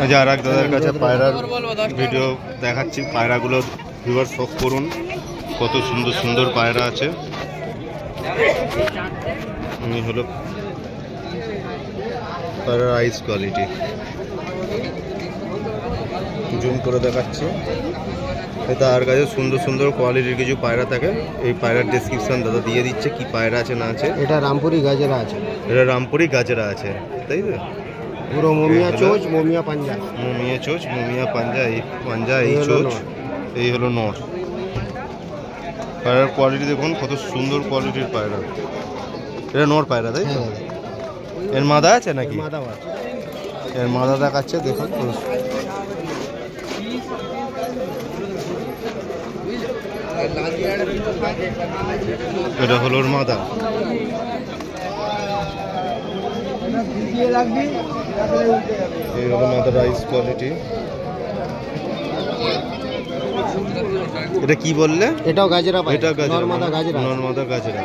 যে আর এক দাদার কাছে পায়রার ভিডিও দেখাচ্ছি। পায়রাগুলো ভিউয়ার শখ করুন, কত সুন্দর সুন্দর পায়রা আছে। হলো পায়রার আইস কোয়ালিটি, জুম করে দেখাচ্ছি। এটা আর কাছে সুন্দর সুন্দর কোয়ালিটির কিছু পায়রা থাকে। এই পায়রার ডেসক্রিপশন দাদা দিয়ে দিচ্ছে কি পায়রা আছে না আছে। এটা রামপুরি গাজরা আছে, এটা রামপুরি গাজরা আছে, তাই তো? পুরো মমিয়া চোচ, মমিয়া পাঞ্জা, মমিয়া চোচ, মমিয়া পাঞ্জা। এই পাঞ্জা, এই চোচ, এই হলো নর। পায়রার কোয়ালিটি দেখুন, কত সুন্দর কোয়ালিটির পায়রা। এটা নর পায়রা, তাই তো? এর মাদা আছে নাকি? এর মাদা দেখাচ্ছে, দেখুন। এটা হলো ওর মাদা। এই হলো মাদার আইস কোয়ালিটি। এটা কি বললে? এটাও গাজরা পায়রা, এটা গাজরা, নরমাদা গাজরা, নরমাদা গাজরা।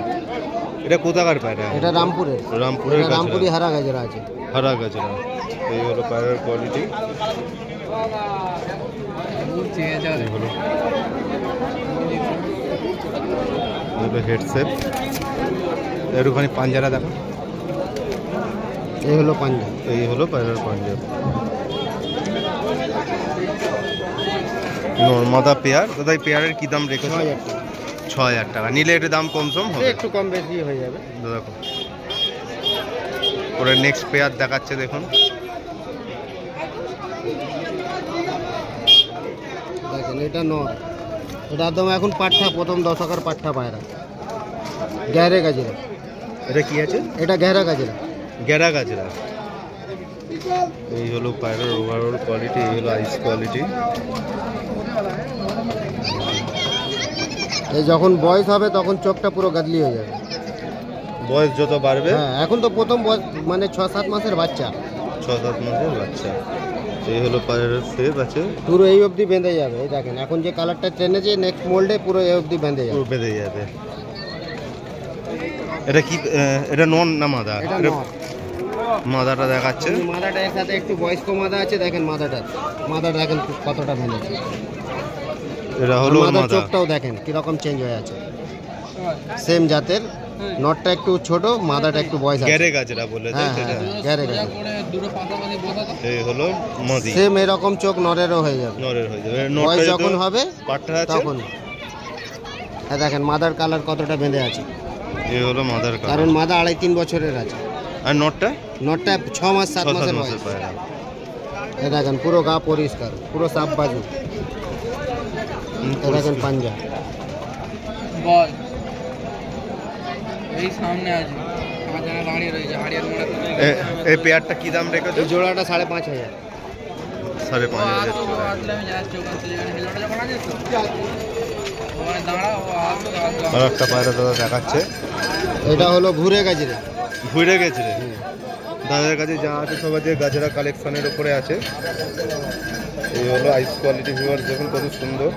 এটা কোথাকার পায়রা? এটা রামপুরের, রামপুরের রামপুরি হারা গাজরা আছে, হারা গাজরা। এই হলো পায়রার কোয়ালিটি। হেডসেট একটুখানি পাঞ্জারা দেখো। এই হলো পাঞ্জা, এই হলো পায়রার পাঞ্জাব। নর্মাদা পেয়ার। দাদা এই পেয়ারের কি দাম রেখেছো? 6000 টাকা। নিলে একটু দাম কমসম হবে, একটু কম বেশি হয়ে যাবে। দেখো ওরা নেক্সট পেয়ার দেখাচ্ছে, দেখুন। দেখেন এটা নর, এটা একদম এখন পাঠা, প্রথম দশকের পাঠা পায়রা, গ্যারে গাজরা। এটা কি আছে? এটা গ্যারা গাজরা, গ্যারা গাজরা। এই হলো পায়রার ওভারঅল কোয়ালিটি, এই হলো আইস কোয়ালিটি। এই যখন বয়স হবে তখন চোখটা পুরো গাদলি হয়ে যাবে। বয়স যত বাড়বে? হ্যাঁ, এখন তো প্রথম বয়স, মানে 6-7 মাসের বাচ্চা, 6-7 মাসের বাচ্চা। এই হলো পায়রার শেপ আছে, পুরো এই অবধি বেঁধে যাবে। এই দেখেন এখন যে কালারটা ট্রেনেছে, নেক্সট মোল্ডে পুরো এই অবধি বেঁধে যাবে, পুরো বেঁধে যাবে। এটা কি? এটা নন না মাদা? এটা নর। মাদাটা দেখাচ্ছে। মাদাটা এর সাথে একটু বয়স্ক মাদা আছে, দেখেন মাদাটা দেখেন কতটা বেঁধেছে। এটা হলো মাদার মাদা। চোখটাও দেখেন কিরকম চেঞ্জ হয়ে আছে, সেম জাতের। নটটা একটু ছোট, মাদাটা একটু বয়স আছে। গ্যারে গাজরা বলে, হ্যাঁ, গ্যারে গাজরা। এই হলো মাদি। সেম এরকম চোখ নরেরও হয়ে যাবে, নরের হয়ে যাবে। বয়স যখন হবে পাঠা আছে তখন। হ্যাঁ, দেখেন মাদার কালার কতটা বেঁধে আছে। এই হলো মাদার কালার, কারণ মাদা 2.5-3 বছরের আছে, আর নটটা নটটা 6-7 মাসের বয়স। পায়রা। এই দেখেন পুরো গা পরিষ্কার, পুরো সাফ বাজু। এই দেখেন পাঞ্জা, বল এই সামনে আছে, পাঁচজনা দাঁড়িয়ে রয়েছে হাড়িয়ার মোড়া। এই পেয়ারটা কি দাম রেখেছো? এই জোড়াটা 5,500। 5,500 আর একটা পায়রা দাদা দেখাচ্ছে। এটা হলো ঘুরে গাজরা, ঘুরে গেছে রে। দাদার কাছে যা আছে সব আছে গাজরা কালেকশনের উপরে আছে। এই হলো আইস কোয়ালিটি। ভিউয়ার দেখুন কত সুন্দর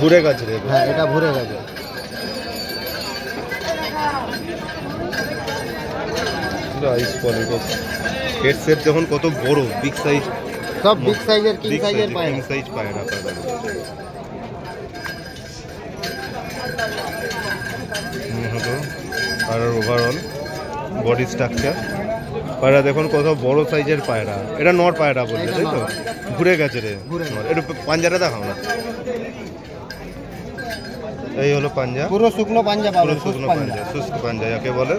ঘুরে গেছে রে। হ্যাঁ, এটা ঘুরে গাজরা। আইস কোয়ালিটি। হেড সেট দেখুন কত বড়, বিগ সাইজ, সব বিগ সাইজের, কিং সাইজের পায়রা। কিং সাইজ পায়রা। আর ওভারঅল বডি স্ট্রাকচার পায়রা দেখুন কত বড় সাইজের পায়রা। এটা নর পায়রা বলছে, তাই তো? ঘুরে গেছে রে। একটু পাঞ্জাটা দেখাও না। এই হলো পাঞ্জা, পুরো শুকনো পাঞ্জা পাবো, শুকনো পাঞ্জা, শুষ্ক পাঞ্জা যাকে বলে।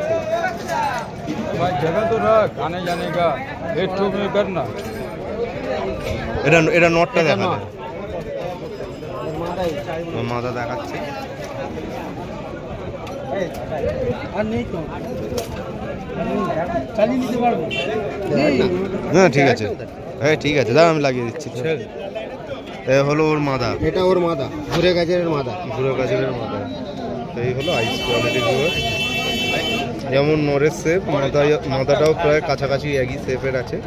जगह तो रख आने जाने का, एक ठोक में करना। এটা নটটা দেখাবে, মাদা দেখাচ্ছে। হ্যাঁ ঠিক আছে, হ্যাঁ ঠিক আছে, দাঁড়া আমি লাগিয়ে দিচ্ছি। এ হলো ওর মাদা, এটা ওর মাদা, ঘুরে গাজরের মাদা, ঘুরে গাজরের মাদা। এই হলো আইস কোয়ালিটি। যেমন নরের শেপ, মাদাটাও প্রায় কাছাকাছি একই শেপের আছে।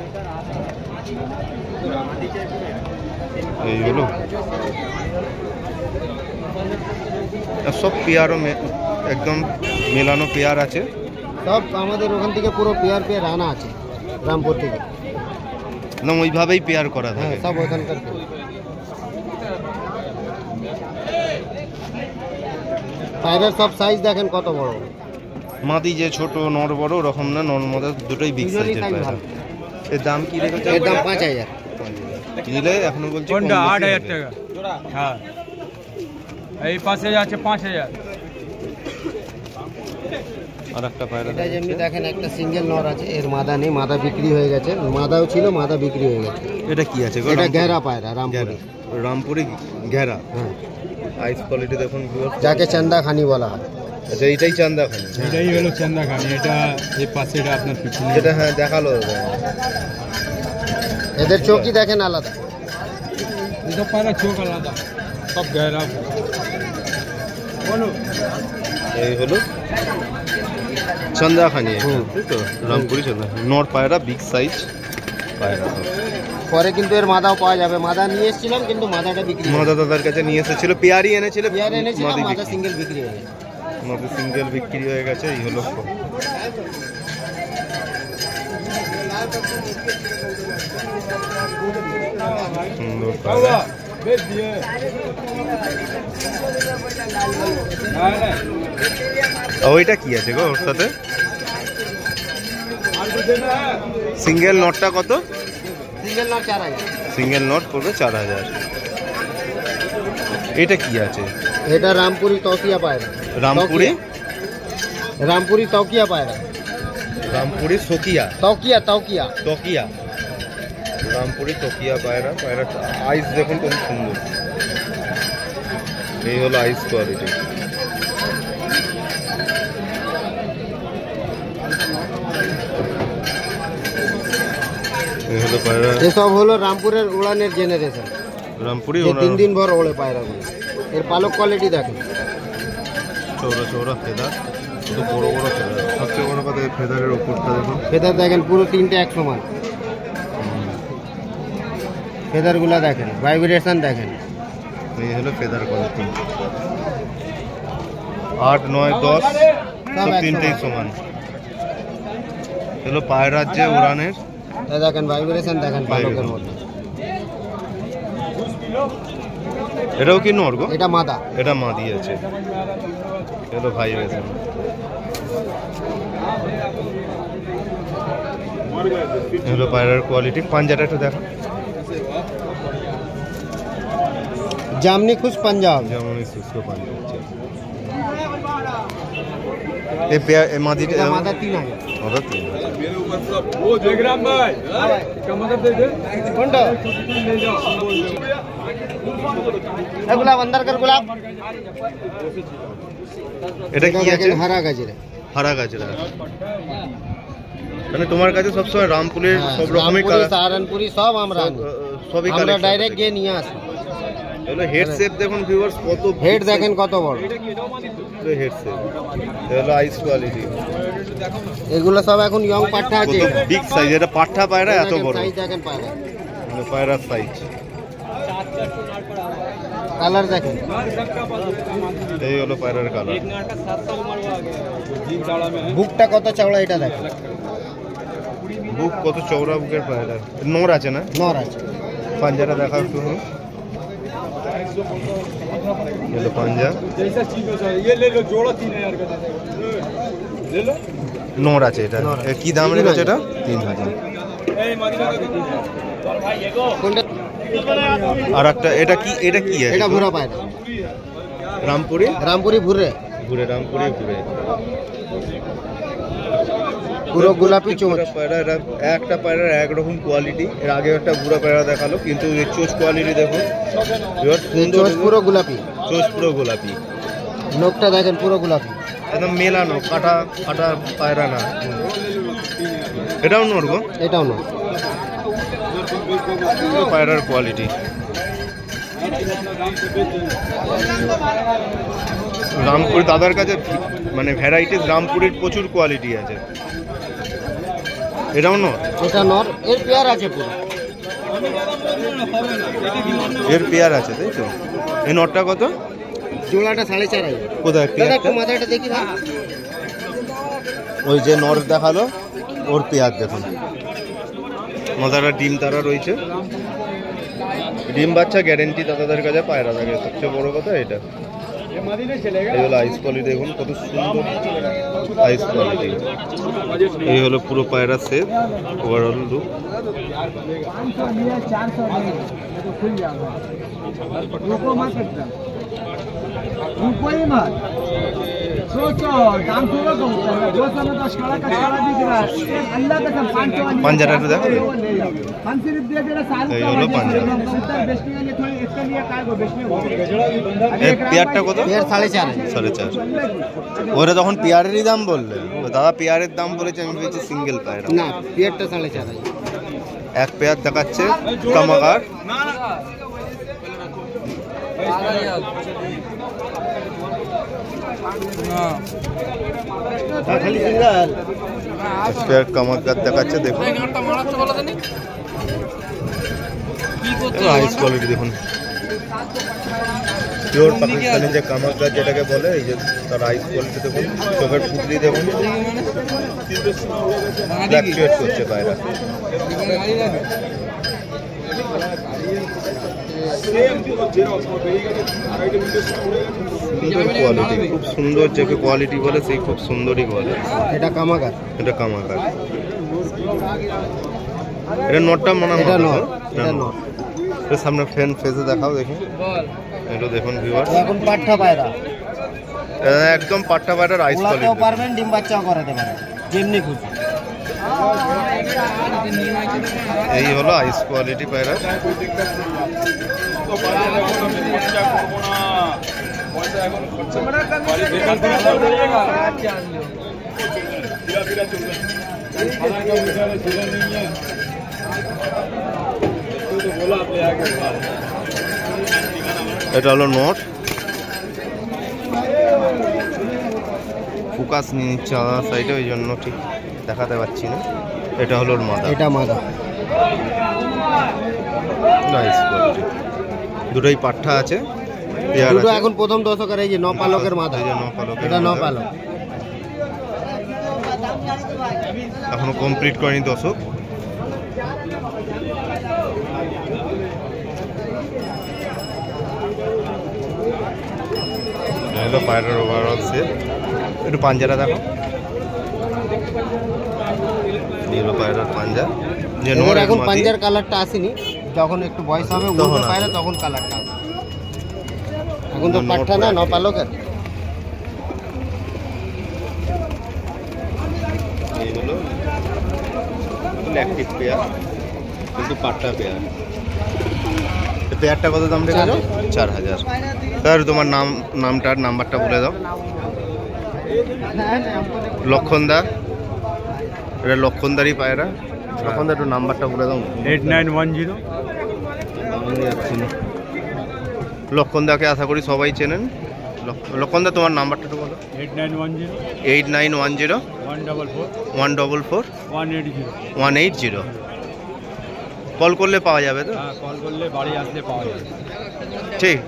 এই হলো সব পেয়ারও একদম মেলানো পেয়ার আছে। সব আমাদের ওখান থেকে পুরো পেয়ার পেয়ার আনা আছে রামপুর থেকে। না ওইভাবেই পেয়ার করা হ্যাঁ থাকে। সব ওখানকার পেয়ার। পায়রার সব সাইজ দেখেন কত বড়। মাদি যে ছোট নর বড় ওরকম না, নর মাদা দুটোই বিগ দুজনই সাইজের size পায়রা। ভালো। এর দাম কি রেখেছে? এর দাম 5000। নিলে এখনো বলছি কম কোনটা বেশি 8000 হবে। টাকা হ্যাঁ এই পাশে আছে 5000 আর একটা পায়রা এটা যেমনি দেখেন একটা সিঙ্গেল নর আছে, এর মাদা নেই, মাদা বিক্রি হয়ে গেছে। মাদাও ছিল, মাদা বিক্রি হয়ে গেছে। এটা কি আছে গো? এটা রামপুরি? ঘেরা পায়রা রামপুরি। ঘেরা। রামপুরি ঘেরা। হ্যাঁ, আইস কোয়ালিটি দেখুন viewers। যাকে চান্দা খানি বলা হয়। আচ্ছা এইটাই চান্দা খানি। এটাই হলো চন্দাখানি। এটা এই পাশে এটা আপনার পিছনে যেটা হ্যাঁ দেখালো। এদের চোখই দেখেন আলাদা। এটা পায়রা চোখ আলাদা সব গেরা বলো এই হলো চান্দা খানি, হুম। তাই তো? রামপুরি চান্দা নর পায়রা, বিগ সাইজ পায়রা। পরে কিন্তু এর মাদাও পাওয়া যাবে। মাদা নিয়ে এসেছিলাম কিন্তু মাদাটা বিক্রি হয়ে মাদা দাদার কাছে নিয়ে এসেছিল, পেয়ারি এনেছিল, গেছে। পেয়ার এনেছিলাম, মাদি মাদা বিক্রি। সিঙ্গেল বিক্রি হয়ে গেছে। মাদি সিঙ্গেল বিক্রি হয়ে গেছে। এই হলো সুন্দর পায়রা। বেশ দিয়ে না না ওইটা কি আছে গো ওর সাথে? আর বুঝে না সিঙ্গেল নটটা কত? Single not 4000। সিঙ্গেল নট পড়বে 4000। এটা কি আছে? এটা রামপুরি তকিয়া পায়রা। রামপুরি? তকিয়া। রামপুরি তকিয়া পায়রা। রামপুরি সকিয়া, তকিয়া তকিয়া। তকিয়া। রামপুরি তকিয়া পায়রা। পায়রাটা আইস দেখুন কত সুন্দর। এই হলো আইস কোয়ালিটি। এই হলো পায়রা এসব হলো রামপুরের উড়ানের জেনারেশন। রামপুরি। যে 3 দিন ভর ওড়ে পায়রাগুলো। এর পালক কোয়ালিটি দেখেন। চৌড়া চৌড়া ফেদার, শুধু বড় বড় ফেদার। সবচেয়ে বড় কথা এই ফেদারের ওপরটা দেখুন। ফেদার দেখেন পুরো 3টে এক সমান। ফেদারগুলো দেখেন, ভাইব্রেশন দেখেন। এই হলো ফেদার কোয়ালিটি। 8, 9, 10 সব এক তিনটেই সমান। সমান। হলো পায়রার যে উড়ানের এই দেখেন ভাইব্রেশন দেখেন পালকের মধ্যে। এটাও কি নর গো? এটা মাদা। এটা মাদি আছে। হলো ভাই রয়েছে। হলো পায়রার কোয়ালিটি। পাঞ্জাটা একটু দেখো। জামনি খুশ পাঞ্জাব। যেমন এই শুষ্ক পাঞ্জা আছে। এ মাদিটা এটা মাদা 3000। মাদা 3000। वो देख रहा भाई क्या मतलब दे दे কোনটা? এই গোলাপ अंदर कर গোলাপ। এটা কি আছে? দেখেন হারা গাজরে। হারা গাজরা। মানে তোমার কাছে সবসময় রামপুরের হ্যাঁ, সব রকমের রামপুরি, কালার, সাহারানপুরি সব আমরা আনি। সবই আমরা কালেকশন ডাইরেক্ট গিয়ে নিয়ে আসি। এগুলো হেড শেপ দেখুন ভিউয়ার্স কত হেড দেখেন কত বড়। Head shape. এগুলো আইস কোয়ালিটি। এগুলো সব এখন ইয়ং পাঠা আছে। কত বিগ সাইজ। এটা পাঠা পায়রা এত বড়। সাইজ দেখেন পায়রা। মানে পায়রার সাইজ। কালার দেখেন। এই হলো পায়রার কালার। বুকটা কত চওড়া এটা দেখেন। বুক কত চওড়া বুকের পায়রা। নর আছে না? নর আছে। পাঞ্জাটা দেখা একটু। এলো পাঞ্জা। जैसा चीज हो ये ले लो जोड़ा 3000 का ले लो নর আছে এটা। নর। এ কি দাম রেখেছে এটা? 3000। ए मदीना का 3000 भाई ये को কোনটা? আর একটা এটা কি? এটা কি আছে? এটা ভুরা পায়রা। রামপুরি। রামপুরি ভুরে। ঘুরে রামপুরি ঘুরে। পুরো গোলাপি চোঁচ। পুরো পায়রা। এটা একটা পায়রার একরকম কোয়ালিটি। এর আগে একটা বুড়া পায়রা দেখালো, কিন্তু এর চোচ কোয়ালিটি দেখুন। এবার সুন্দর চোঁচ পুরো গোলাপি। চোচ পুরো গোলাপি। নোকটা দেখেন পুরো গোলাপি। একদম মেলানো, কাটা কাটা পায়রা না। এটাও নর গো? এটাও না। পুরো পায়রার কোয়ালিটি। রামপুর দাদার কাছে মানে ভ্যারাইটিস রামপুরের প্রচুর কোয়ালিটি আছে। এটাও নর? এটা নর। এর পেয়ার আছে পুরো। এর পেয়ার আছে তাই তো? এই নটটা কত? জোড়াটা 4500। কোথায় দাদা পেয়ারটা? একটু মাথাটা দেখি না। ওই যে নর দেখালো ওর পেয়ার দেখুন, মাথাটা ডিম তারা রয়েছে, ডিম বাচ্চা গ্যারেন্টি দাদাদের কাছে পায়রা থাকে, সবচেয়ে বড় কথা এটা। এই হলো আইস কোয়ালিটি, দেখুন কত সুন্দর আইস কোয়ালিটি। এই হলো পুরো পায়রা সেট, ওভারঅল লুক। পাঞ্জাটা একটু দেখো, এই হলো পাঞ্জা। পেয়ারটা কত? পেয়ার 4.5। 4.5। ওরা তখন পেয়ারেরই দাম বললে, দাদা পেয়ারের দাম বলেছে, আমি বলছি সিঙ্গেল পায়রা। না, পেয়ারটা 4.5। এক পেয়ার দেখাচ্ছে কামাকার। খালি সিঙ্গেল। এক পেয়ার কামাকার দেখাচ্ছে, দেখুন আইস কোয়ালিটি দেখুন, পিওর পাকিস্তানি যে কামাকার যেটাকে বলে, এই যে তার আইস কোয়ালিটি দেখুন, চোখের পুতলি দেখুন, ফ্ল্যাকচুয়েট করছে পায়রা। কোয়ালিটি খুব সুন্দর, যাকে কোয়ালিটি বলে সেই খুব সুন্দরই বলে। এটা কামাকার, এটা কামাকার। এটা নটটা মনে হয়, এটা নট, এটা নট। এর সামনে ফ্যান ফেসে দেখাও, দেখুন এটা দেখুন ভিউয়ার, এখন পাঠা পায়রা, একদম পাট্টা পায়রার আইস কোয়ালিটি। উড়াতেও পারবেন, ডিম বাচ্চাও করাতে পারবেন, যেমনি খুশি। এই হলো আইস কোয়ালিটি পায়রা। এটা হলো নট, ফোকাস নিয়ে নিচ্ছে আলাদা সাইডে, ওই জন্য ঠিক দেখাতে পাচ্ছি না। এটা হলো ওর মাথা, এটা মাদা। Nice quality. দুটোই পাঠা আছে, পেয়ার দুটো আছে। এখন প্রথম দশকের, এই যে নপালকের মাথা, এই যে নপালকের এটা মাথা। নপালক। এখনো কমপ্লিট করেনি দশক। হলো পায়রার ওভারঅল সেট। একটু পাঞ্জাটা দেখো, এই হলো পায়রার পাঞ্জা। যে এবার এখন মাদি, পাঞ্জার কালারটা আসেনি, যখন একটু বয়স হবে তখন উড়তে আসবে। পায়রা তখন কালারটা আসবে। এখন তো নট পাঠা না, ব্ল্যাক। নপালকের। এই হলো অ্যাক্টিভ পেয়ার, কিন্তু পাট্টা পেয়ার। পেয়ারটা কত দাম রেখেছো? 4000। স্যার তোমার নামটা আর নাম্বারটা বলে দাও। লক্ষণদা, এটা লক্ষণদারই পায়রা। লক্ষণদা একটু নাম্বারটা বলে দাও। 8910 লক্ষণদাকে আশা করি সবাই চেনেন। লক্ষণদা তোমার নাম্বারটা একটু বলো। 8910 8910 144 144 180। 180। কল করলে পাওয়া যাবে তো? হ্যাঁ, কল করলে বাড়ি আসলে পাওয়া যাবে। ঠিক।